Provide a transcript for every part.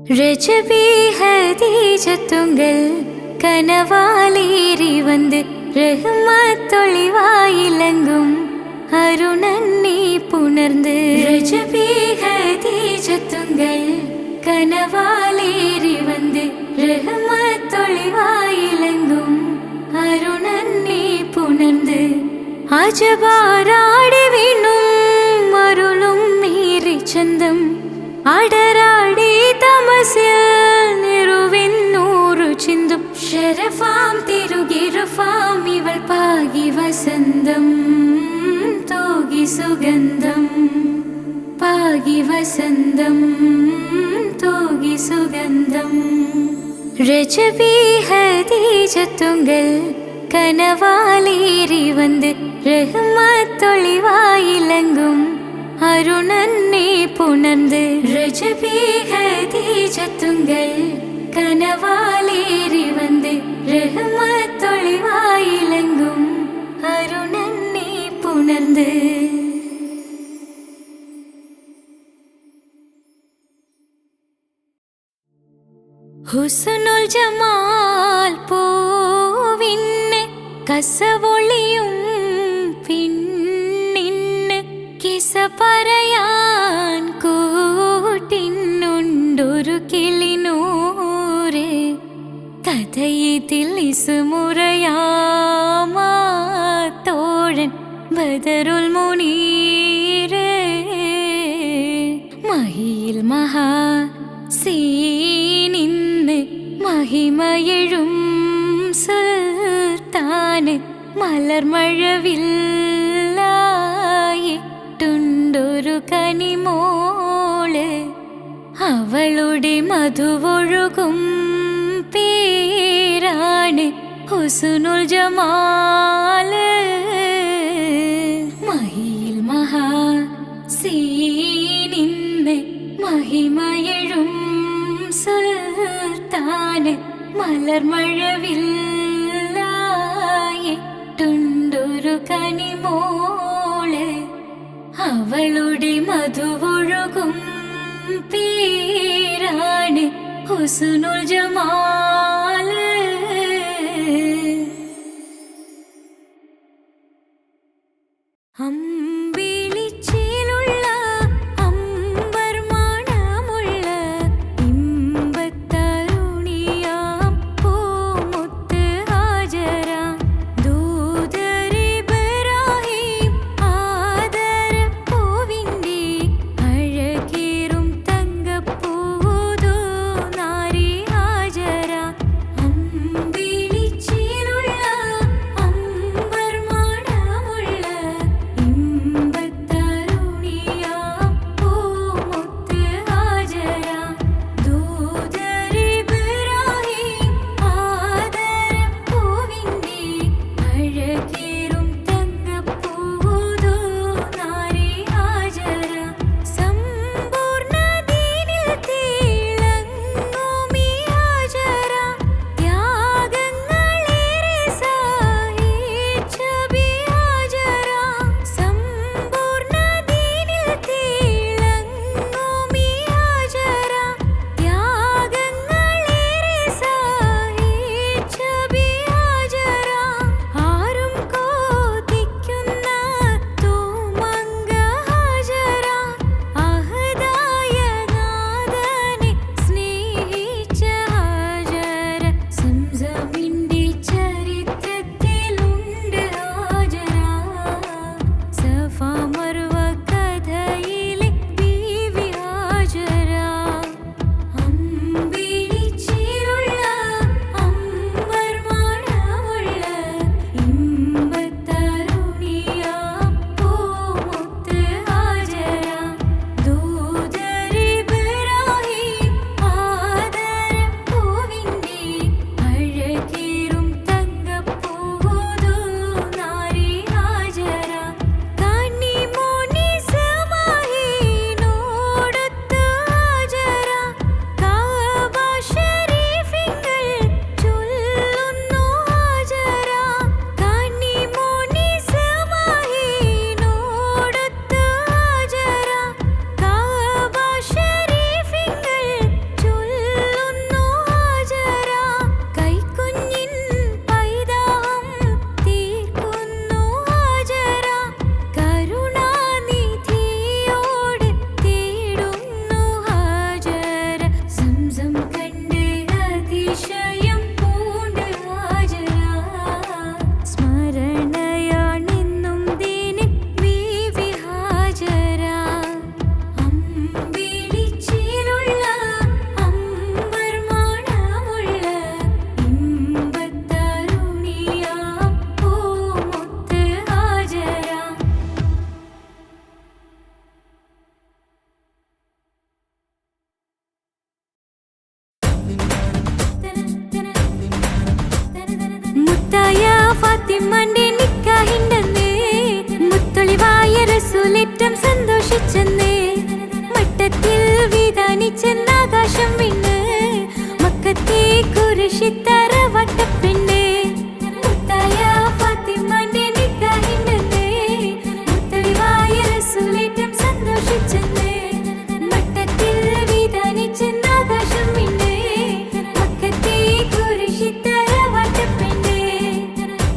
രജബി ഹദീജത്തുങ്കൽ കനവാലേറി വന്ന് റഹ്മത്തൊളിവായിലങ്കും അരുണന്നെ പുണർന്ന്. രജബി ഹദീജത്തുങ്കൽ കനവാലേറി വന്ന് റഹ്മത്തൊളിവായിലങ്കും അരുണന്നെ പുണർന്ന്. അജബാരാടി വീണും അരുളും മീറി ചന്തം അടരാടി തമസിൽ നിറുവിന്നൂറു ചിന്തും. ശരഫാം തിരുകിരുഫാം ഇവൾ പാകി വസന്തം തോകി സുഗന്ധം പാകി വസന്തം തോകി സുഗന്ധം. രജബി ഹദീജത്തുങ്കൽ കനവാലേറി വന്ന് റഹ്മത്തൊളിവായിലങ്കും അരുണന്നെ പുണർന്ന്. രജബി ഹദീജത്തുങ്കൽ കനവാലേറി വന്ന് റഹ്മത്തൊളിവായിലങ്കും അരുണന്നെ പുണർന്ന്. ഹുസ്നുൽ ജമാൽ പൂവിന് കസവൊളിയും പിന്നിന് കിസ പറയാൻ കൂട്ടിനുണ്ടൊരു കിളിനൂറ്. കഥയിതിൽ ഇസുമുറയാമാ തോഴൻ ബദറുൽ മുനീറ്. മഹിയിൽ മഹാ സീനിന്ന് മഹിമയെഴും സുൽത്താന് മലർമഴവില്ലായിട്ടുണ്ടൊരു കനിമോള്. അവളുടെ മധുവൊഴുകും പേരാണ് ഹുസ്നുൽ ജമാല്. മഹിയിൽ മഹാ സീനിന്ന് മഹിമയെഴും സുൽത്താന് മലർമഴവില്ലായിട്ടുണ്ടൊരു കനിമോള്. അവളുടെ മധുവൊഴുകും പേരാണ് ഹുസ്നുൽ ജമാല്. ഫാത്തിമന്റെ നിക്കാഹിണ്ടെന്ന് മുത്തൊളിവായ റസൂലേറ്റം സന്തോഷിച്ചെന്ന് മട്ടത്തിൽ വിധാനിച്ചെന്നാകാശം വിണ്ണ് മക്കത്തെ കുരിശിത്തറ വട്ടപ്പെണ്ണ് മുത്തായ ഫാത്തിമന്റെ നിക്കാഹിണ്ടെന്ന് മുത്തൊളിവായ റസൂലേറ്റം സന്തോഷിച്ചെന്ന് മട്ടത്തിൽ വിധാനിച്ചെന്നാകാശം വിണ്ണ് മക്കത്തെ കുരിശിത്തറ വട്ടപ്പെണ്ണ്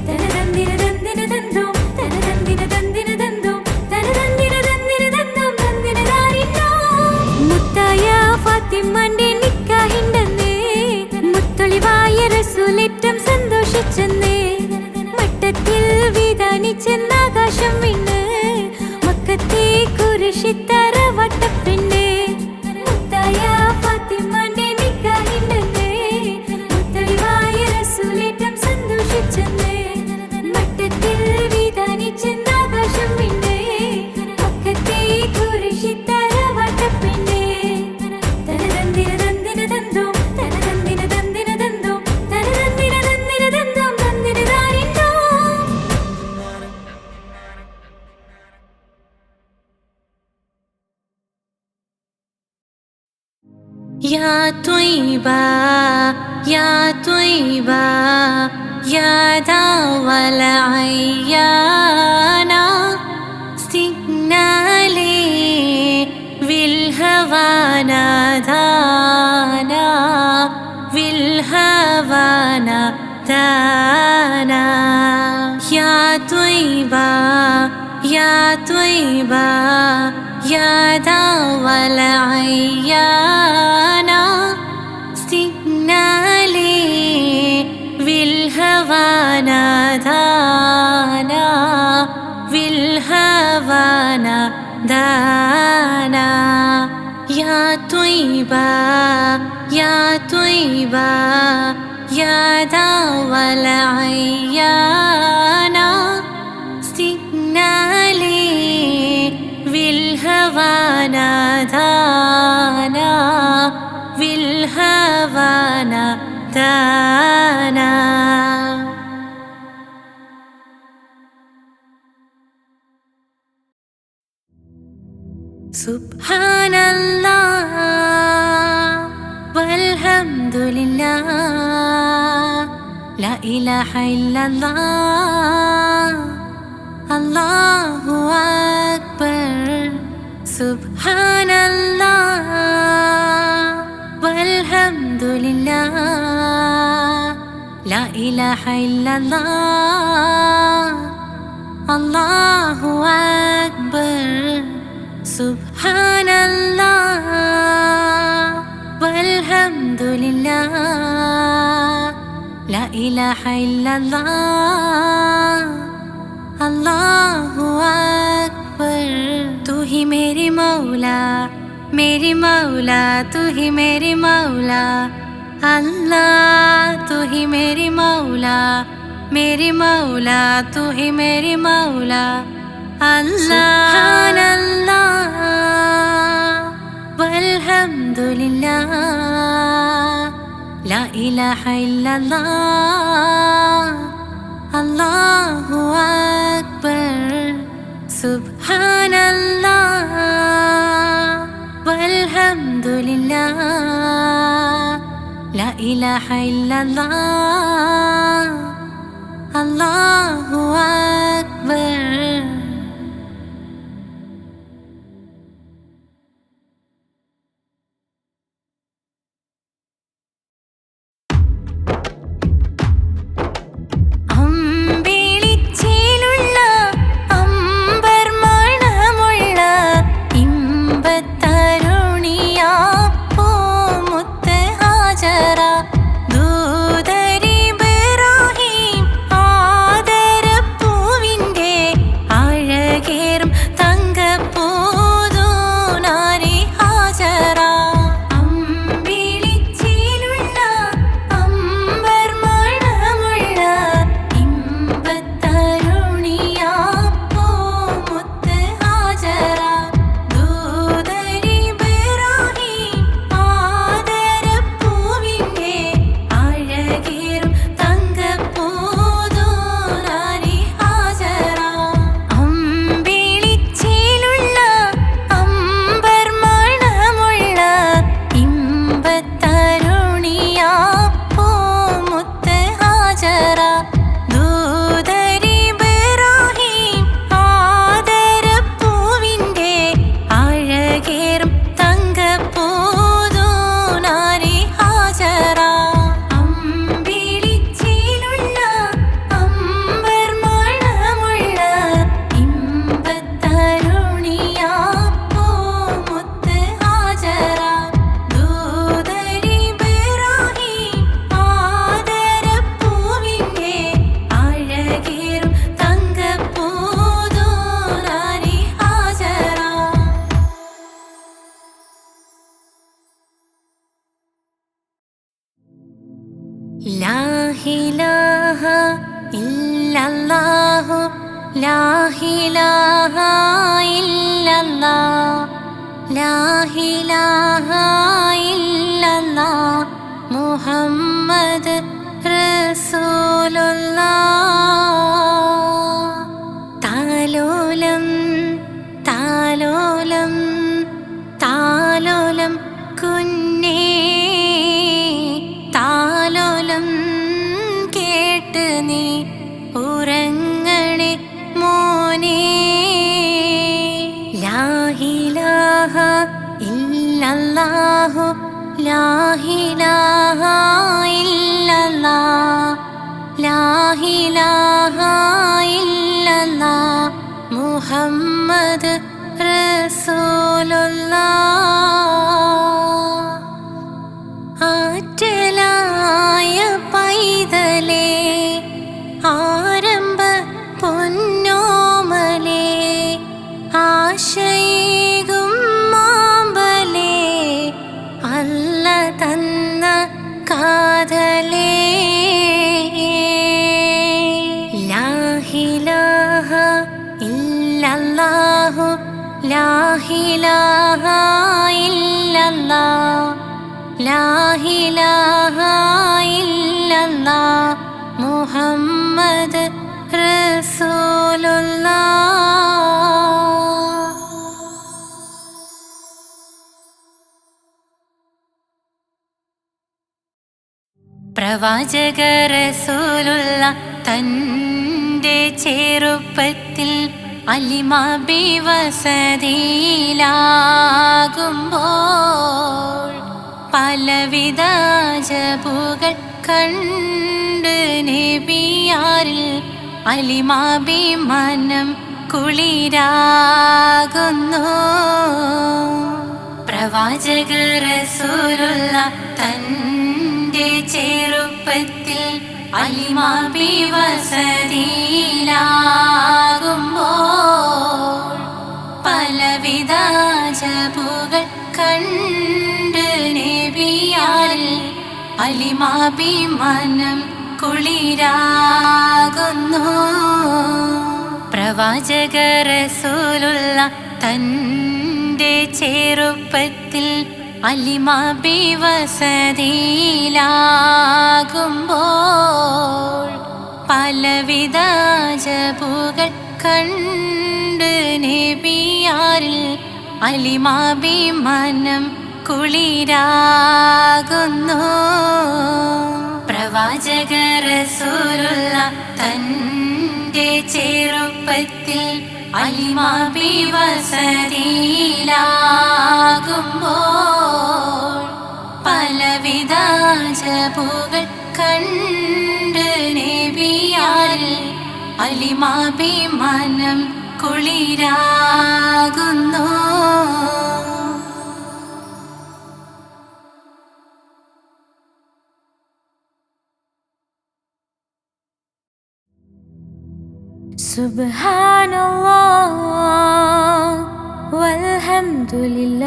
തനതന്തിരതന്തിരതന്തോ തനതന്തിരതന്തിരതന്തോ തനതന്തിരതന്തിരതന്തോ തന്തിരതാരിന്നോ മുത്തായ ഫാത്തിമന്റെ നിക്കാഹിണ്ടെന്ന് മുത്തൊളിവായ റസൂലേറ്റം സന്തോഷിച്ചെന്ന് മട്ടത്തിൽ വിധാനിച്ചെന്നാകാശം വിണ്ണ് മക്കത്തെ കുരിശിത്തറ വട്ടപ്പെണ്ണ് മുത്തായ ഫാത്തിമന്റെ നിക്കാഹിണ്ടെന്ന് മുത്തൊളിവായ റസൂലേറ്റം സന്തോഷിച്ചെന്ന് മട്ടത്തിൽ വിധാനിച്ചെന്നാകാശം വിണ്ണ് മക്കത്തെ കുരിശിത്തറ വട്ടപ്പെണ്ണ് തനതന്തിരതന്തിരതന്തോ തനതന്തിരതന്തിരതന്തോ തനതന്തിരതന്തിരതന്തോ തന്തിരതാരിന്നോ يا طيبة يا طيبة يا دوا العيانا استقنا لي بالهوى نادانا بالهوى نادانا يا طيبة يا طيبة يا دوا العيانا استقنا لي بالهوى نادانا بالهوى نادانا يا طيبة يا طيبة يا دوا العيانا استقنا لي بالهوى نادانا بالهوى نادانا سبحان الله والحمد لله لا إله إلا الله الله أكبر سبحان الله والحمد لله لا إله إلا الله الله أكبر سبحان الله والحمد لله لا إله إلا الله الله أكبر तू ही मेरी मौला तू ही मेरी मौला अल्लाह तू ही मेरी मौला तू ही मेरी मौला अल्लाह सुब्हान अल्लाह वल्हम्द लिल्लाह ला इलाहा इल्लल्लाह अल्लाहु अकबर सुब्हान अल्लाह वल्हम्द लिल्लाह ला इलाहा इल्लल्लाह अल्लाहु अकबर ലാ ഇലാഹ ഇല്ലല്ലാഹു ലാ ഇലാഹ ഇല്ലല്ലാഹ് ലാ ഇലാഹ ഇല്ലല്ലാഹ് മുഹമ്മദ് റസൂലുള്ളാഹ്. താലോലം താലോലം താലോലം കുഞ്ഞേ താലോലം കേട്ട് നീ ഉറങ്ങണേ മോനേ. ലാ ഇലാഹ ഇല്ലല്ലാഹു ലാ ഇലാഹ ഇല്ലല്ലാഹ് ലാ ഇലാഹ ഇല്ലല്ലാഹ് മുഹമ്മദ് റസൂലുള്ളാഹ്. ആറ്റലായ പൈതലേ ആരംഭ പൊന്നോമലേ ആശയേകും മാമ്പലേ അല്ല തന്ന കാതലേ. ലാ ഇലാഹ ഇല്ലല്ലാഹു ലാ ഇലാഹ ഇല്ലല്ലാഹ് ലാ ഇലാഹ ഇല്ലല്ലാഹ് മുഹമ്മദ് റസൂലുള്ളാഹ്. പ്രവാചക റസൂലുള്ള തൻ്റെ ചെറുപ്പത്തിൽ അലിമാബി വസതിയിലാകുമ്പോൾ പലവിധ ജബുകൾ കണ്ട് നബിയാരിൽ അലിമാബി മനം കുളിരാകുന്നു. പ്രവാചക റസൂലുള്ള തൻ്റെ ചെറുപ്പത്തിൽ അലിമാബി വസതിയിലാകുമ്പോൾ പലവിധ ജബുകൾ കണ്ട് നബിയാരിൽ അലിമാബി മനം കുളിരാകുന്നു. പ്രവാചക റസൂലുള്ള തൻ്റെ ചെറുപ്പത്തിൽ അലിമാബി വസതിയിലാകുമ്പോൾ പലവിധ ജബുകൾ കണ്ട് നബിയാരിൽ അലിമാബി മനം കുളിരാകുന്നു. പ്രവാചക റസൂലുള്ള തൻ്റെ ചെറുപ്പത്തിൽ അലിമാബി വസതിയിലാകുമ്പോൾ പലവിധ ജബുകൾ കണ്ട് നബിയാരിൽ അലിമാബി മനം കുളിരാകുന്നു. സുബ്ഹാനല്ലാഹ് വൽഹംദുലില്ലാഹ്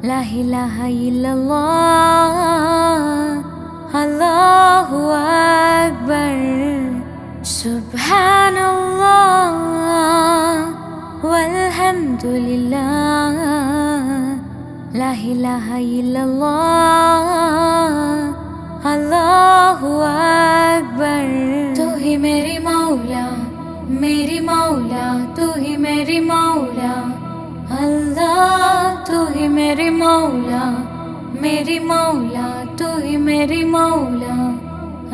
ലാ ഇലാഹ ഇല്ലല്ലാഹ് അല്ലാഹു അക്ബർ. സുബ്ഹാനല്ലാഹ് വൽഹംദുലില്ലാഹ് ലാ ഇലാഹ ഇല്ലല്ലാഹ് अल्लाहु अकबर. तू ही मेरी मौला तू ही मेरी मौला अल्लाह. तू ही मेरी मौला तू ही मेरी मौला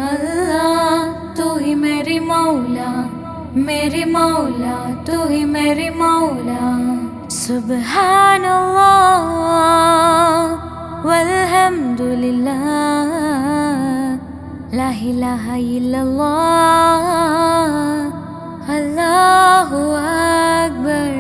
अल्लाह. तू ही मेरी मौला तू ही मेरी मौला. सुब्हानल्लाह वल्हम्दुलिल्लाह ला इलाहा इल्लल्लाह अल्लाहु अकबर.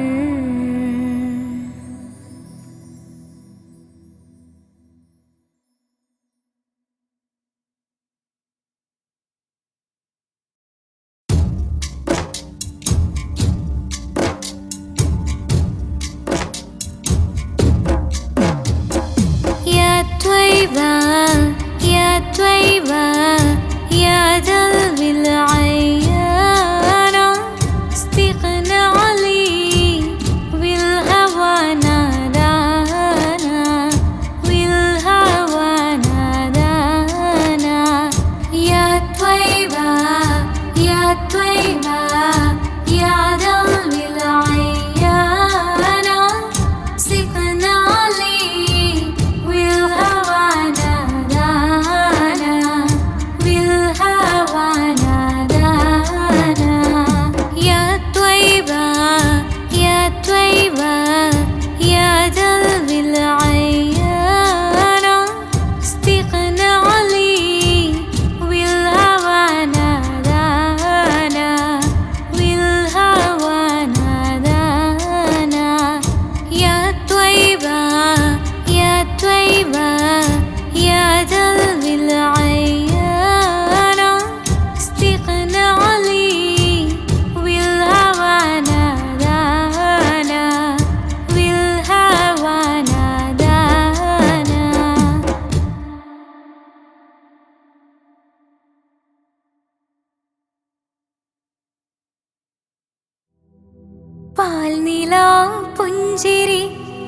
പുഞ്ചിരി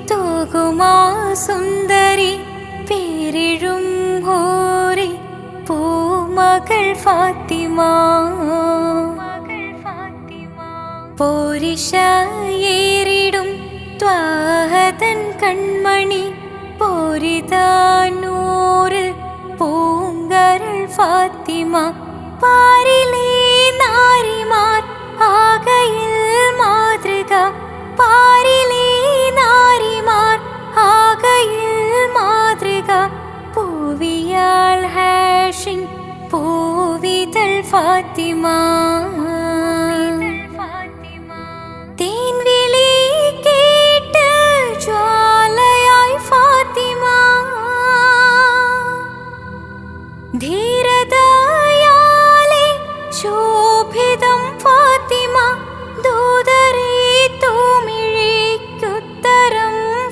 തൂകുമാ സുന്ദരി പേരിഴും ഹോറി പൂമകൾ ഫാത്തിമ പോരിശയേറിടും ത്വാഹതൻ കൺമണി പോരിതാനൂറ് പൂങ്കരൾ ഫാത്തിമ പാരിലേ നാരിമാർ ആകയിൽ മാതൃക പാരിലേ നാരിമാർ ആകയിൽ മാതൃക പൂവിയാൾ ഹാഷിൻ പൂവിതൾ ഫാത്തിമ തേൻവിളി കേട്ട് ജ്വാലയായി ഫാത്തിമ ധീരതയാലെ ശോഭിതം ഫാത്തിമ ദൂതരേ തൂമിഴിക്കുത്തരം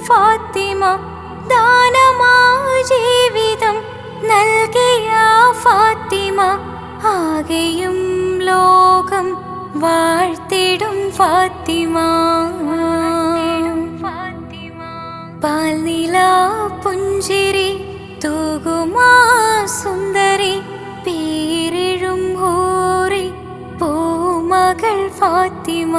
ഫാത്തിമ ദാനമാ ജീവിതം നൽകിയ ഫാത്തിമ ആകെയും ലോകം വാഴ്ത്തിടും ഫാത്തിമ പാൽനില പുഞ്ചിരി തൂകുമാ സുന്ദരി പേരിഴും ഹൂറി പൂമകൾ ഫാത്തിമ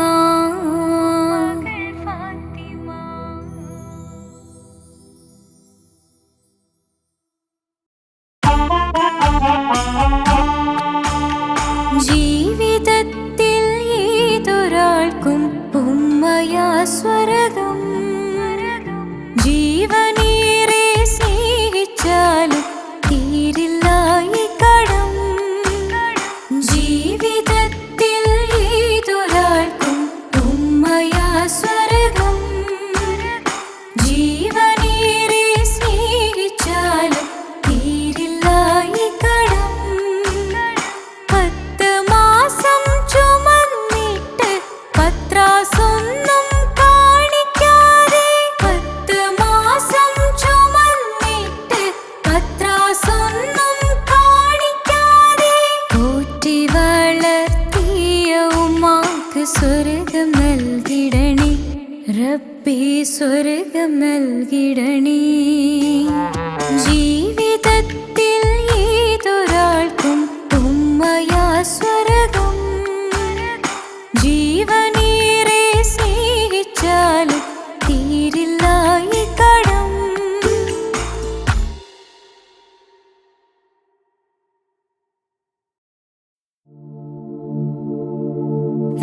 ജീവിതത്തിൽ ഏതൊരാൾക്കും ഉമ്മയാ സ്വർഗം ജീവനേറെ സ്നേഹിച്ചാലും തീരില്ല ഈ കടം ജീവിതത്തിൽ ഏതൊരാൾക്കും ഉമ്മയാ സ്വർഗം ജീവനേറെ സ്നേഹിച്ചാലും തീരില്ല ഈ കടം 10 മാസം ചുമന്നിട്ട് പത്രാസൊന്നും കാണിക്കാതെ 10 മാസം ചുമന്നിട്ട് പത്രാസൊന്നും കാണിക്കാതെ പോറ്റി വളർത്തിയ ഉമ്മാക്ക് സ്വർഗം നൽകിടണേ റബ്ബേ സ്വർഗം നൽകിടണേ ജീവിതത്തിൽ ഏതൊരാൾക്കും ഉമ്മയാ സ്വർഗം ജീവനേറെ സ്നേഹിച്ചാലും തീരില്ല ഈ കടം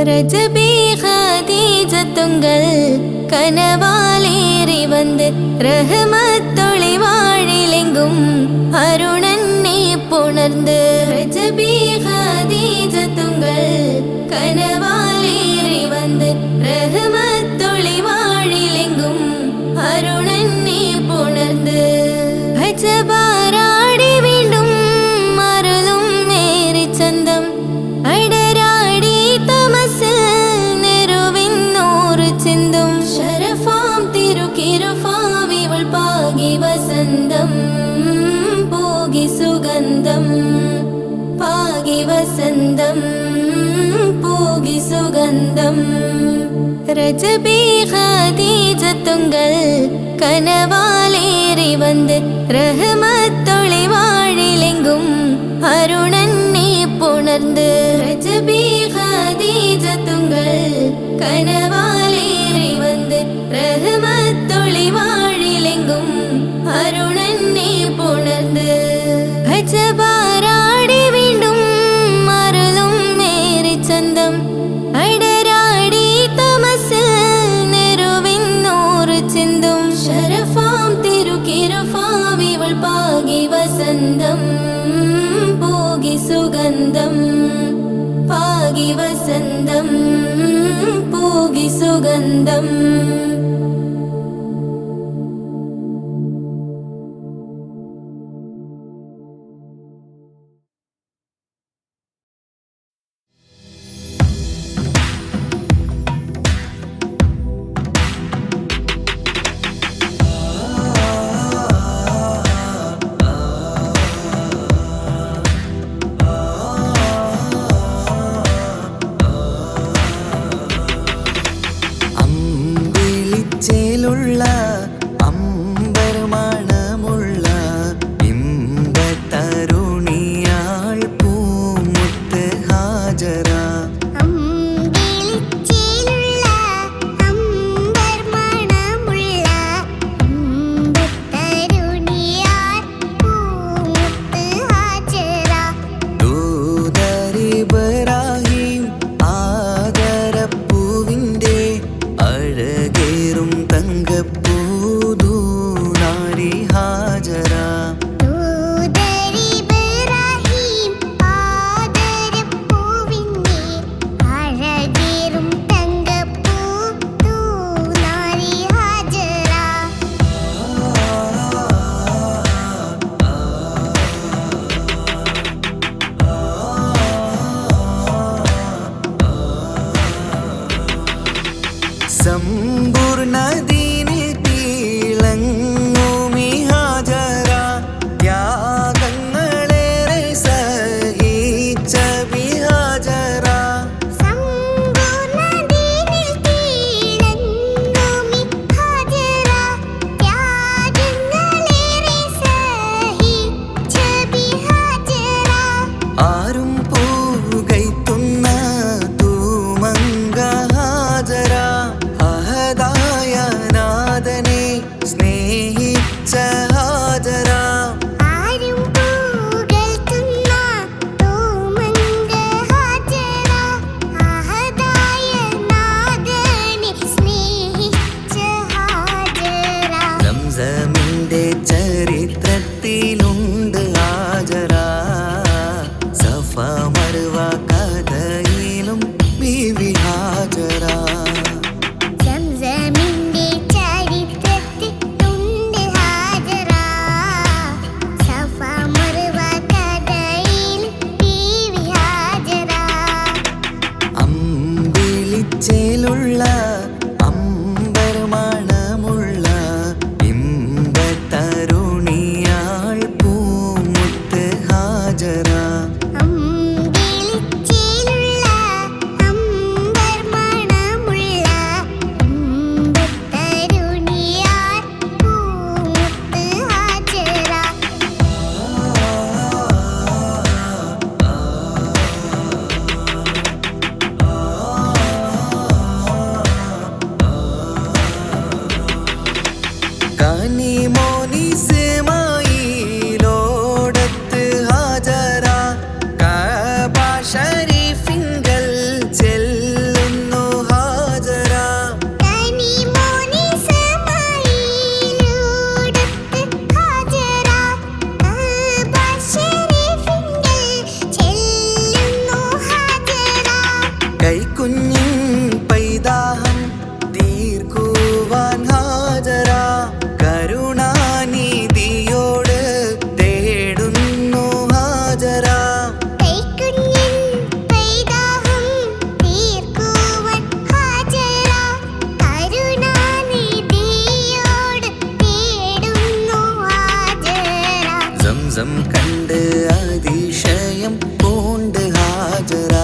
ரஜபி ஹதீஜத்துங்கள் கனவாலேறி வந்து ரஹமத்தொளி வாழிலெங்கும் அருணன்னே புணர்ந்து ரஜபி ஹதீஜத்துங்கள் கனவாலேறி வந்து ரஹமத்தொளி வாழிலெங்கும் அருணன்னே புணர்ந்து அஜபாராடி വീണ്ടും മറലും നേരി ചന്തം അടരാടി തമസിൽ നെരുവിന്നൂറ് ചിന്തും ശരഫാം തിരുക്കിരുഫാവിവൾ പാകി വസന്തം പോകി സുഗന്ധം പാകി വസന്തം പോകി സുഗന്ധം രജബി ഖദീജത്തുങ്കൾ കനവാലേറി വന്ന് റഹ്മത്തൊളി വാഴിലെങ്കും അരുണന്നെ പുണർന്ന് രജബി ഖദീജത്തുങ്കൾ കനവാലേറി വന്ന് റഹ്മത്തൊളി വാഴിലെങ്കും അരുണന്നെ പുണർന്ന് അജബാരാടി വീണ്ടും മറലും നേരി ചന്തം അടരാടി തമസിൽ നെരുവിന്നൂറ് ചിന്തും ശരഫാം തിരുക്കിരുഫാവിവൾ പാകി വസന്തം പോകി സുഗന്ധം പാകി വസന്തം പോകി സുഗന്ധം അമ്പിളി ഹാജറ. സമ്പൂർണ്ണ ദീനിൽ തിളങ്ങുമി ഹാജറ. ത്യാഗങ്ങളേറെ സഹിച്ച ബി ഹാജറ. ആരും പൂകൈത്തുന്ന തൂമങ്ക ഹാജറ. അഹദായ നാഥനെ സ്നേഹിച്ച ഹാജറ. സംസമിന്റെ ചരിത്രത്തിലുണ്ട് ഹാജറ. സഫ മർവ കഥയിലും ബീവി ഹാജറ. അമ്പിളിച്ചേലുള്ള അമ്പർമണമുള്ള ഇമ്പത്തരുണിയാൾ പൂമുത്ത് ഹാജറ. കനിമോനിസ്മായിലോടത്ത് ഹാജറ. കഅബ ശരീഫിങ്കൽ ചെല്ലുന്നു ഹാജറ. കൈക്കുഞ്ഞിൻ പൈതാഹം തീർക്കുവാൻ ഹാജറ. കരുണാനിധിയോട് തേടുന്നു ഹാജറ. സംസം കണ്ട് അതിശയം പൂണ്ട് ഹാജറ.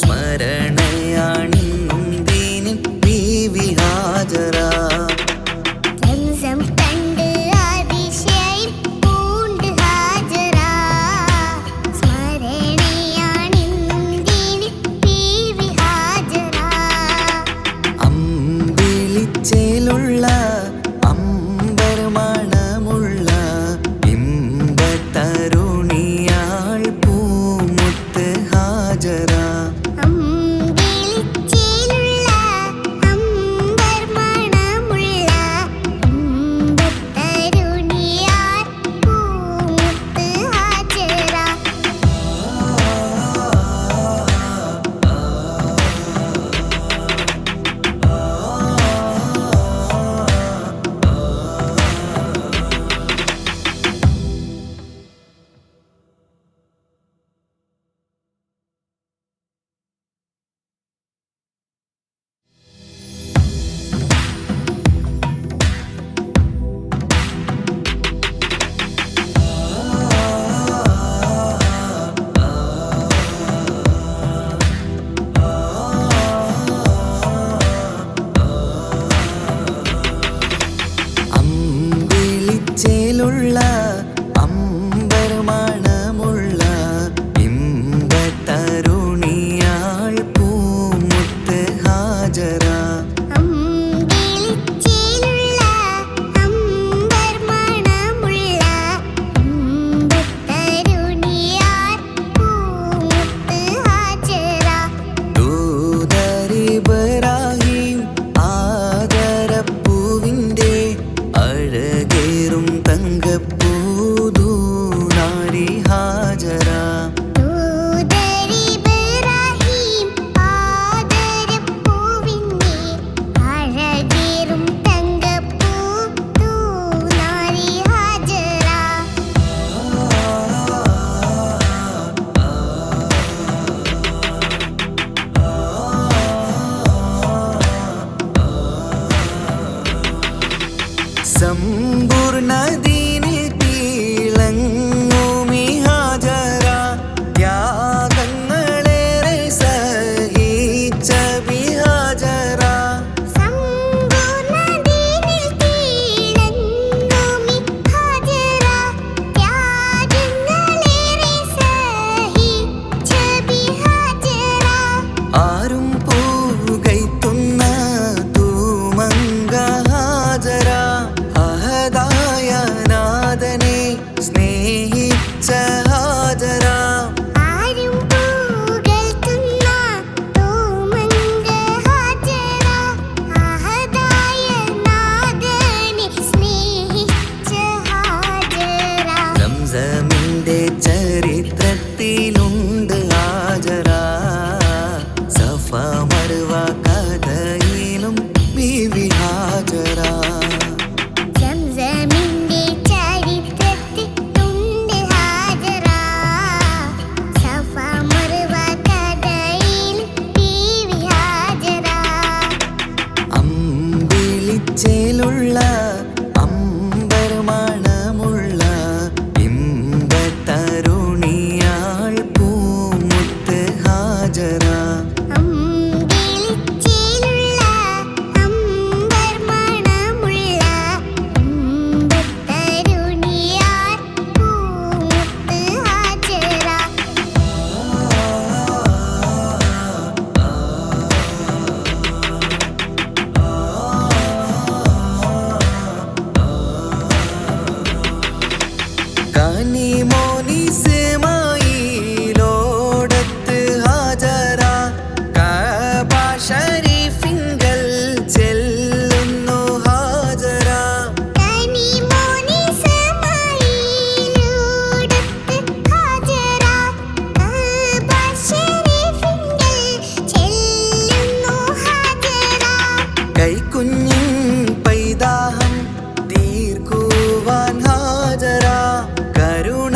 സ്മരണയാണിന്നും ദീനിൻ ബീവി ഹാജറ. അമ്പിളിച്ചേലുള്ള അമ്പർമണമുള്ള ഇമ്പത്തരുണിയാൾ പൂമുത്ത് ഹാജറ. അമ്പിളിച്ചേലുള്ള അമ്പർമണമുള്ള ഇമ്പത്തരുണിയാൾ പൂമുത്ത് ഹാജറ. ദൂതരിബ്രാഹിം ആദരപ്പൂവിൻ്റെ അഴകേറും തങ്കപ്പൂതു നാരി ഹാജര സമ്പൂർണ്ണ ദീനിൽ തിളങ്ങുമി ഹാജര ത്യാഗങ്ങളേറെ സഹിച്ച ബിഹാജര ആരും പൂകൈത്തുന്ന തൂമങ്ക ഹാജര അഹദായ നാഥനെ സ്നേഹിച്ച ഹാജര സംസമിന്റെ ചരിത്രത്തിലുണ്ട് ഹാജര സഫ മർവ കഥയിലും ബീവി ഹാജര അമ്പിളിച്ചേലുള്ള അമ്പർമണമുള്ള ഇമ്പത്തരുണിയാൾ പൂമുത്ത് ഹാജര കനിമോനിസ്മായിലോടത്ത് ഹാജര കഅബ ശരീഫിങ്കൽ ചെല്ലുന്നു ഹാജര കൈക്കുഞ്ഞിൻ പൈതാഹം തീർക്കുവാൻ ഹാജര കരുണ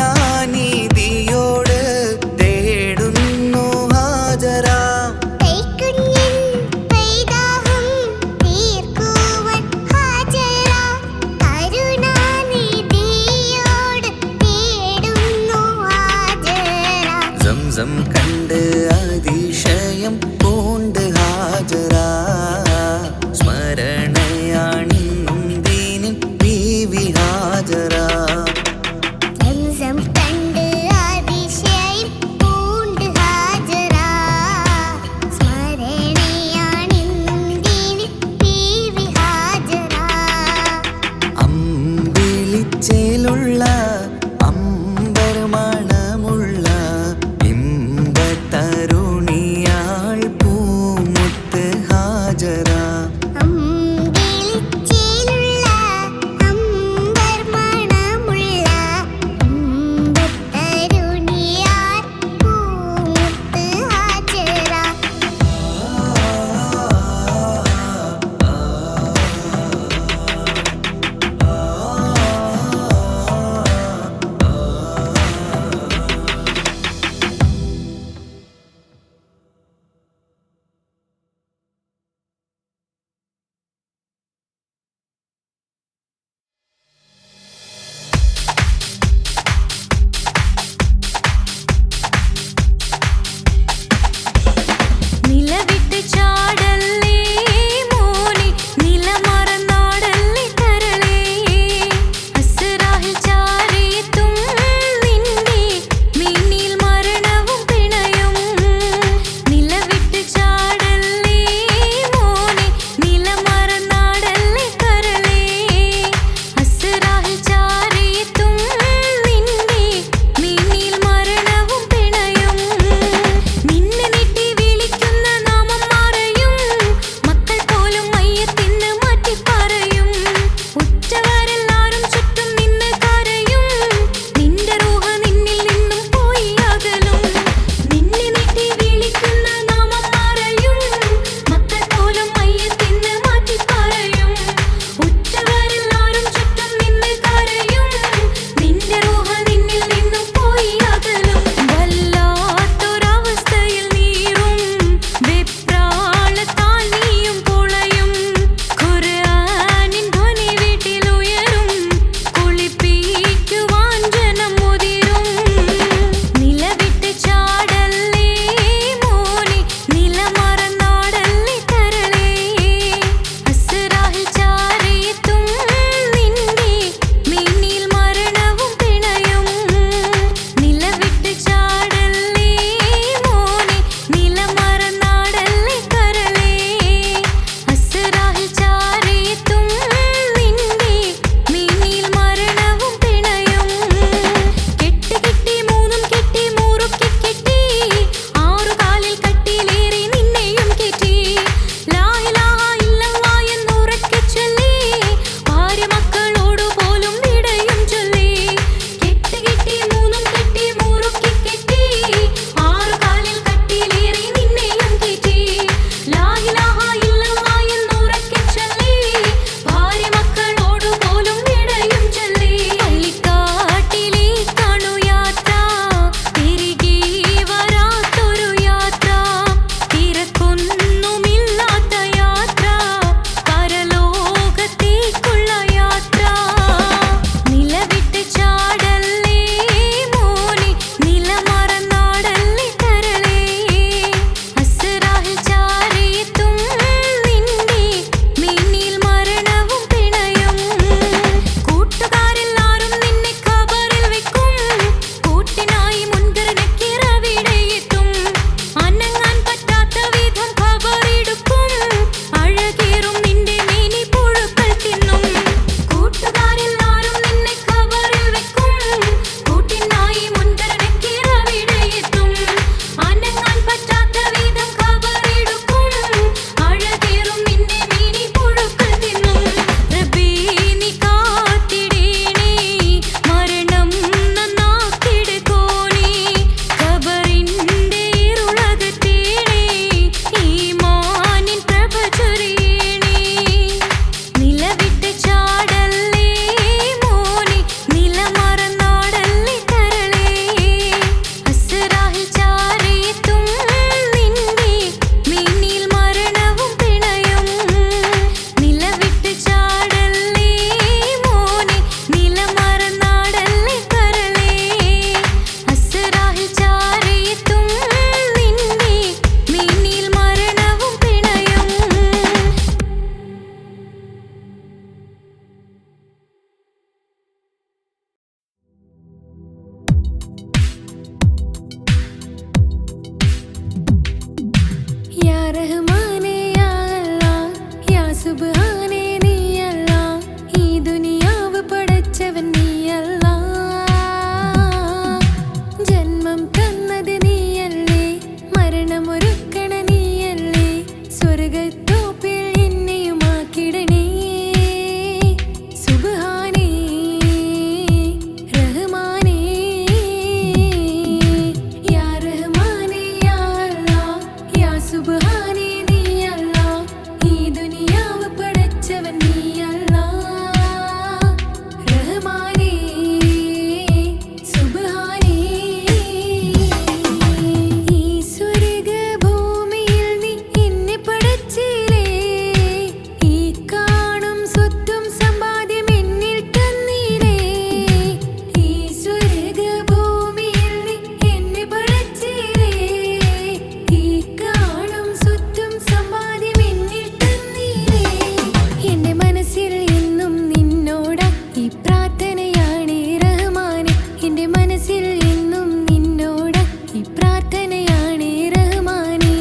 എൻ്റെ മനസ്സിൽ എന്നും നിന്നോട് ഈ പ്രാർത്ഥനയാണ് റഹ്മാനേ.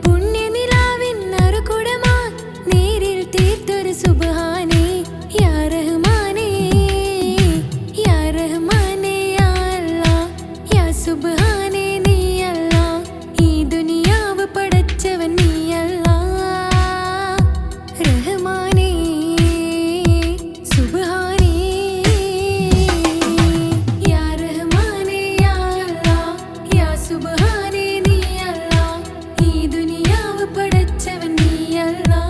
പുണ്യനിലാവിൻ നറുകുടമാ നേരിൽ തീർത്തൊരു സുബ്ഹാനേ. യാ റഹ്മാനേ യാ റഹ്മാനേ യാ അല്ലാഹ് യാ സുബ്ഹാനേ നീ അല്ലാഹ്. ഈ ദുനിയാവ് പടച്ചവൻ നീ അല്ലാഹ്. റഹ്മാനേ സുബ്ഹാനേ യാ റഹ്മാനേ യാ അല്ലാഹ് യാ സുബ്ഹാനേ നീ അല്ലാഹ്. ഈ ദുനിയാവ് പടച്ചവൻ നീ അല്ലാഹ്.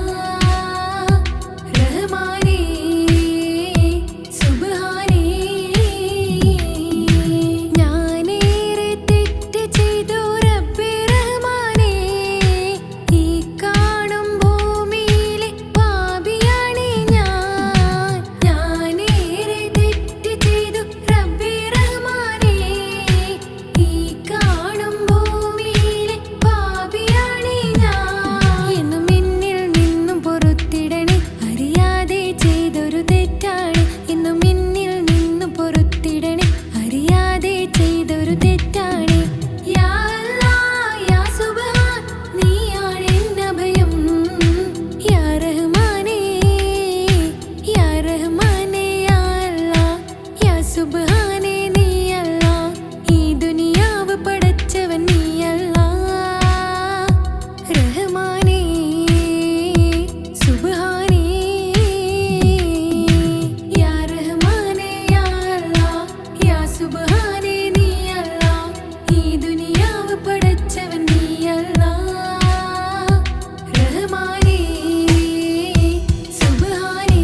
റഹ്മാനേ സുബ്ഹാനേ. ഞാനേറെ തെറ്റ് ചെയ്തു റബ്ബേ റഹ്മാനേ. ഈ കാണും ഭൂമിയിലെ പാപിയാണേ ഞാൻ. ഞാനേറെ തെറ്റ് ചെയ്തു റബ്ബേ റഹ്മാനേ. ഈ കാണും ഭൂമിയിലെ പാപിയാണേ ഞാൻ. എന്നും എന്നിൽ നിന്നും പൊറുത്തിടണേ, അറിയാതെ ചെയ്തൊരു തെറ്റാണ്. എന്നും എന്നിൽ നിന്നും പൊറുത്തിടണേ, അറിയാതെ ചെയ്തൊരു തെറ്റാണ്. യാ അല്ലാഹ് യാ സുബ്ഹാൻ നീയാണ് എൻ്റെ അഭയം. യാ റഹ്മാനേ യാ റഹ്മാനേ യാ അല്ലാഹ് യാ സുബ്ഹാനേ നീ അല്ലാഹ്. ഈ ദുനിയാവ് പടച്ചവൻ നീ അല്ലാഹ്. റഹ്മാനേ സുബ്ഹാനേ യാ റഹ്മാനേ യാ അല്ലാഹ് യാ സുബ്ഹാനേ നീ അല്ലാഹ്. ഈ ദുനിയാവ് പടച്ചവൻ നീ അല്ലാഹ്. റഹ്മാനേ സുബ്ഹാനേ.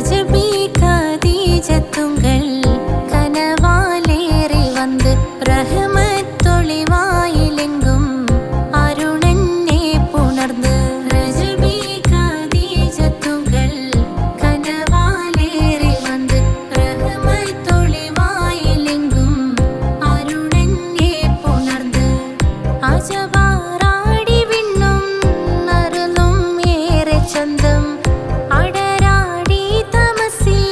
ரஜபி கதீஜத்துங்கள் கனவாலேறி வந்து ரஹமத்தொளிவாயிலெங்கும் அருணன்னே புணர்ந்து ரஜபி கதீஜத்துங்கள் கனவாலேறி வந்து ரஹமத்தொளிவாயிலெங்கும் அருணன்னே புணர்ந்து അജവാറാടി വിണ്ണും അരുളും ഏറെ ചന്തം അടരാടി തമസിൽ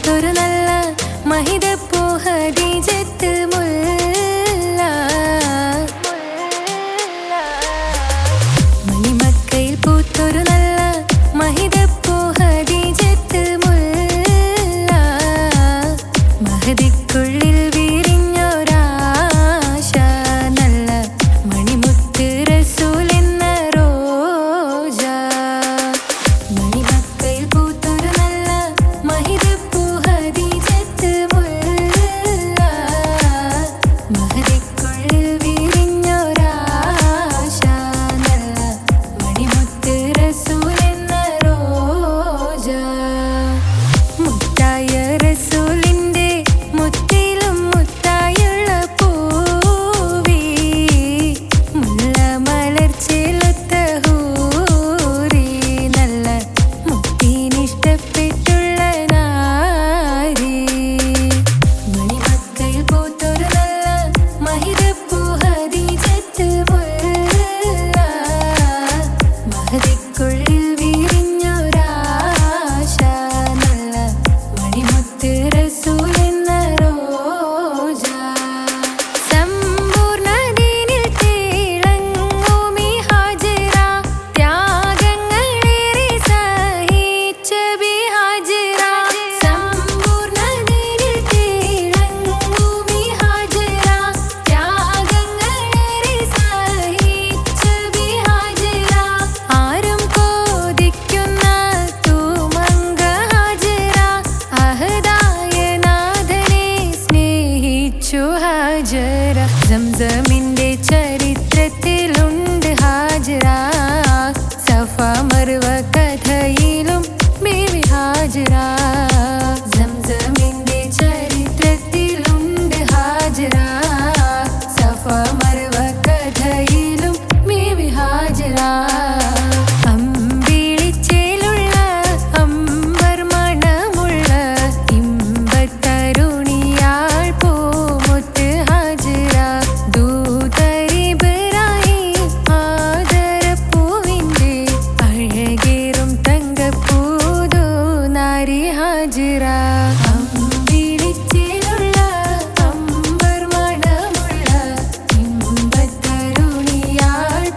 പൂത്തൊരു നല്ല മഹിതപ്പൂ ഖദീജത്ത് മുല്ല. മണിമക്കയിൽ പൂത്തൊരു നല്ല മഹിതപ്പൂ ഖദീജത്ത് മുല്ല. മഹദിക്കുള്ളിൽ വിരിഞ്ഞൊരാശ നല്ല മണിമുത്ത് റസൂൽ എന്ന റോജ. മണിമക്കയിൽ പൂത്തൊരു നല്ല മഹിതപ്പൂ ഖദീജത്ത് മുല്ല. മഹദിക്കുള്ളിൽ വിരിഞ്ഞൊരാശ നല്ല മണിമുത്ത് റസൂൽ എന്ന റോജ. മുത്തായ റസൂലിന്റെ മുത്തിലും മുത്തായുള്ള പൂവി മുല്ല മലർച്ചെലുത്ത ഹൂറി നല്ല മുത്തിനിഷ്ടപ്പെട്ടുള്ള നാരി. മണിമക്കയിൽ പൂത്തൊരു നല്ല മഹിതപ്പൂ ഖദീജത്ത് മുല്ല. മഹദിക്കുള്ളിൽ വിരിഞ്ഞൊരാശ നല്ല മണിമുത്ത് റസൂൽ എന്ന റോജ. സമ്പൂർണ്ണദീനിൽ തിളങ്ങുമീ ഹാജറ. ത്യാഗങ്ങളേറെ സഹിച്ച ബി ഹാജറ. സമ്പൂർണ്ണദീനിൽ തിളങ്ങുമീ ഹാജറ. ത്യാഗങ്ങളേറെ സഹിച്ച ബി ഹാജറ. ആരും കോതിക്കുന്ന തൂമങ്ക ഹാജറ. അഹദായ നാഥനെ സ്നേഹിച്ചു ഹാജറ. സംസമിന്റെ ചരിത്രത്തിലുണ്ട് ഹാജറ. സഫ മർവ കഥയിലും ബീവി ഹാജറ. സംസമിന്റെ ചരിത്രത്തിലുണ്ട് ഹാജറ. സഫ മർവ കഥയിലും ബീവി ഹാജറ. അമ്പിളിച്ചേലുള്ള അമ്പർ മണമുള്ള ഇമ്പത്തരുണിയാൾ പൂമുത്ത് ഹാജറ. ദൂതരിബ്രാഹിം ആദരപ്പൂവിന്റെ അഴകേറും തങ്കപ്പൂതു നാരി ഹാജറ. അമ്പിളിച്ചേലുള്ള അമ്പർ മണമുള്ള ഇമ്പത്തരുണിയാൾ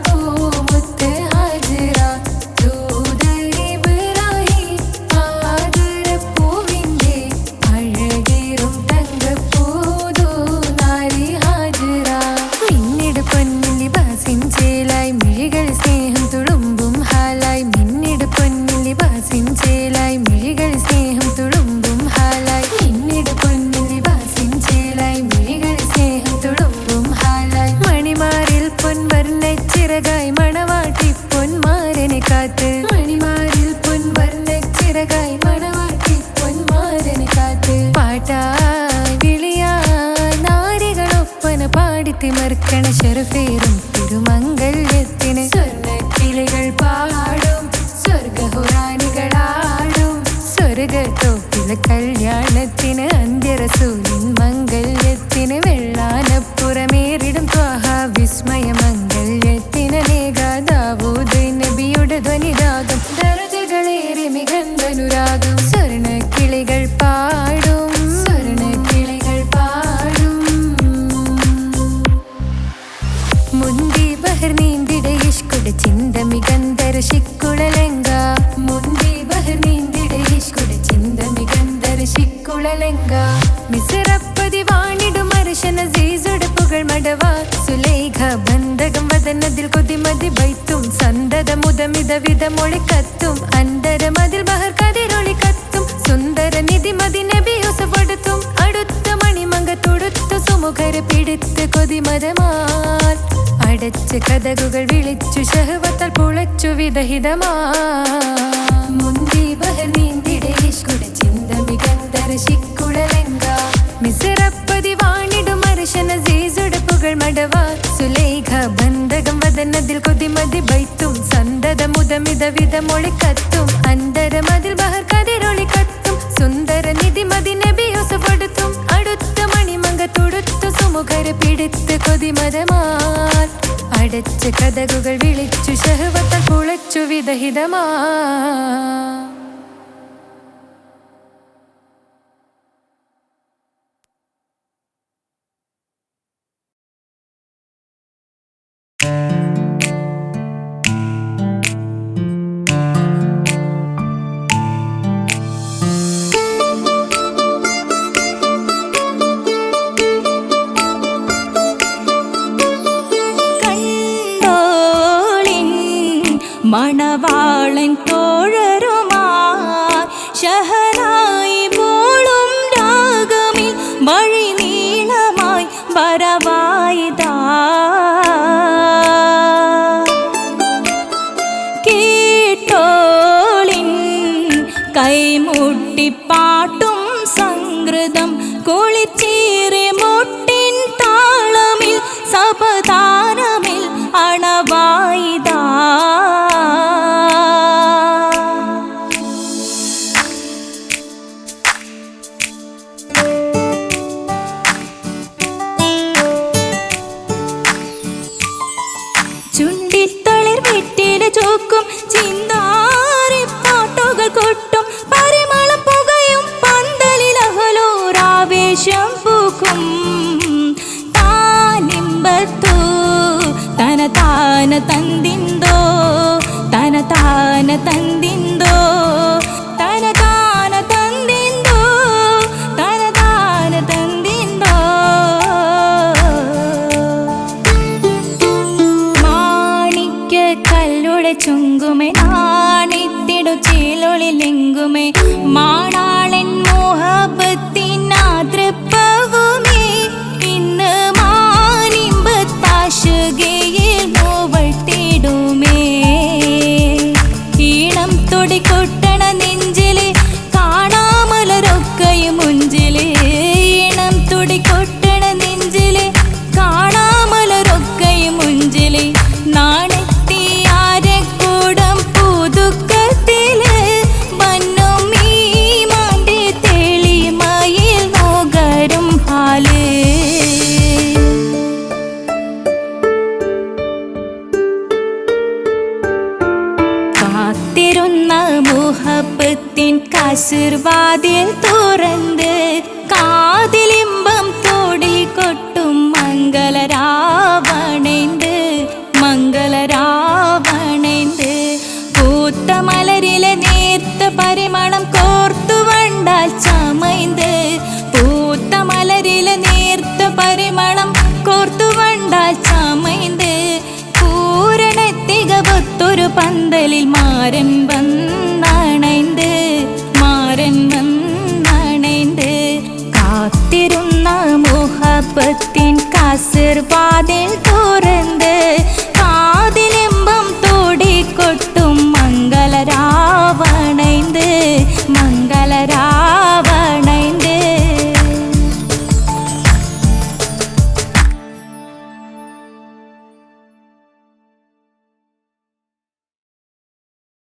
പൂമുത്ത് ഹാജറ. ദൂതരിബ്രാഹിം ആദരപ്പൂവിന്റെ അഴകേറും തങ്കപ്പൂതു നാരി ഹാജറ. മിന്നിട് പൊന്നിൻ ലിബാസിൻ ചേലായി മിഴികൾ സ്നേഹം തുളുമ്പും ഹാലായി. മിന്നിട് പൊന്നിൻ ലിബാസിൻ ചേലായി മിഴികൾ സ്നേഹം തുളുമ്പും ഹാലായി. മിന്നിട് പൊന്നിൻ ലിബാസിൻ ചേലായി മിഴികൾ സ്നേഹം തുളുമ്പും ഹാലായി. മണിമാറിൽ പൊൻവർണ്ണച്ചിറകായി മണവാട്ടി പൊന്മാരനെ കാത്ത്. മണിമാറിൽ പൊൻവർണ്ണച്ചിറകായി മണവാട്ടി പൊന്മാരനെ കാത്ത്. പാട്ടായി വിളിയായി നാരികളൊപ്പന പാടിത്തിമർക്കണ ശരഫേറും തിരുമംഗല്യത്തിന്. സ്വർണ്ണക്കിളികൾ പാടും സ്വർഗഹുറാനികളാടും സ്വർഗത്തോപ്പിലെ കല്യാണത്തിന്. അന്ത്യറസൂലിൻ മംഗല്യത്തിന്. വെള്ളാനപ്പുറമേറിടും ത്വാഹ വിസ്മയ മംഗല്യത്തിന്. ദാവൂദ് നബിയുടെ ധ്വനിരാഗം ദരജകളേറെ മികന്ധനുരാഗം. സ്വർണ്ണക്കിളികൾ പാടും സ്വർണ്ണക്കിളികൾ പാടും. മുന്തി ബഹർ നീന്തിട ഇഷ്കുട ചിന്ത മികന്ധര ശിക്കുളലങ്ക. മുന്തി ബഹർ നീന്തിട ഇഷ്കുട ചിന്ത മികന്ധര ശിക്കുളലങ്ക. മിസ്റപ്പതി വാണിടും അർശന സീസുടെ പുകൾ മടവ. സുലൈഖ ബന്ധകം വദനതിൽ കൊതിമതി ബൈത്തും. സന്തത മുതമിത വിധമൊളി കത്തും. അന്തരമതിൽ ബഹർ കതിരൊളി കത്തും. സുന്ദര നിധി മതി നബി യൂസഫെടുത്തും. അടുത്ത മണിമങ്ക തൊടുത്തു സുമുഖരെ പിടിത്ത് കൊതിമതമാൽ. അടച്ച കഥകുകൾ വിളിച്ചു ശഹവത്താൽ പുളച്ചു വിദഹിതമാ. മുന്തി ബഹർ നീന്തിട ഇഷ്കുട ചിന്ത മികന്ധര ശിക്കുളലങ്ക. മിസ്റപ്പതി വാണിടും അർശന സീസുടെ പുകൾ മടവ. സുലൈഖ ബന്ധകം വദനതിൽ കൊതിമതി ബൈത്തും. സന്തത മുതമിത വിധമൊളി കത്തും. അന്തരമതിൽ ബഹർ കതിരൊളി കത്തും. സുന്ദര നിധി മതി നബി യൂസഫെടുത്തും. അടുത്ത മണിമങ്ക തൊടുത്തു സുമുഖരെ പിടിത്ത് കൊതിമതമാൽ. അടച്ച കഥകുകൾ വിളിച്ചു ശഹവത്താൽ പുളച്ചു വിദഹിതമാ. മണവാളൻ തോഴരുമായി ഷഹനായി പോളും രാഗമിൽ വഴി നീളമായി വരവായിതാ. കേട്ടോളിൻ കൈമുട്ടിപ്പാട്ടും സംഗൃതം കുളിച്ചേറി മുട്ടിൻ താളമിൽ സപതാരമിൽ അണവായിതാ. ചുണ്ടിത്തളിർ വെറ്റില ചോക്കും ചിന്താരി പാട്ടുകൾ കൊട്ടും പരിമളം പുകയും പന്തലിൽ അഹലോരാവേശം പൂക്കും. താനിമ്പത്തു തന താന തന്തിന്തോ തന താന തന്തിന്തോ തന താന തന്തിന്തോ തന താന തന്തിന്തോ. മാണിക്യ കല്ലുടെ ചുങ്കുമേ നാണിത്തിടു ചേലൊളിലെങ്കുമേ മാണാളൻ മോഹബത്തിനാതൃപ്പവുമേ ഇന്ന് മാനിമ്പത്താശുകയിൽ നോവഴ്ത്തിടുമേ. ഈണം തൊടിക്കൊട്ടണ നെഞ്ചില് കാണാമലരൊക്കെയും മുഞ്ചില്. ഈണം തൊടിക്കൊട്ടണ നെഞ്ചില് കാണാമലരൊക്കെയും മുഞ്ചില്. നാണത്തിയാരക്കൂടം പുതുക്കത്തില് വന്നും ഈ മാന്റെ തെളിമയിൽ നോകരും ഹാല്. കാത്തിരുന്ന മുഹബത്തിൻ കസിർവാതിൽ തുറന്ന് കാതിലിമ്പം തോടിൽ കൊട്ടും മംഗളരാവണേന്ത് മംഗളരാവണേന്ത്. പൂത്ത മലരിലെ നേർത്ത പരിമളം കോർത്തു വണ്ടാൽ ചമൈന്ത്. പൂത്ത മലരിലെ നേർത്ത പരിമളം കോർത്തു വണ്ടാൽ ചമൈന്ത്. പൂരണത്തികവൊത്തൊരു പന്തലിൽ മാരൻ വന്നണൈന്ത് മാരൻ വന്നണൈന്ത്. കാത്തിരുന്ന മുഹബത്തിൻ കസിർവാതിൽ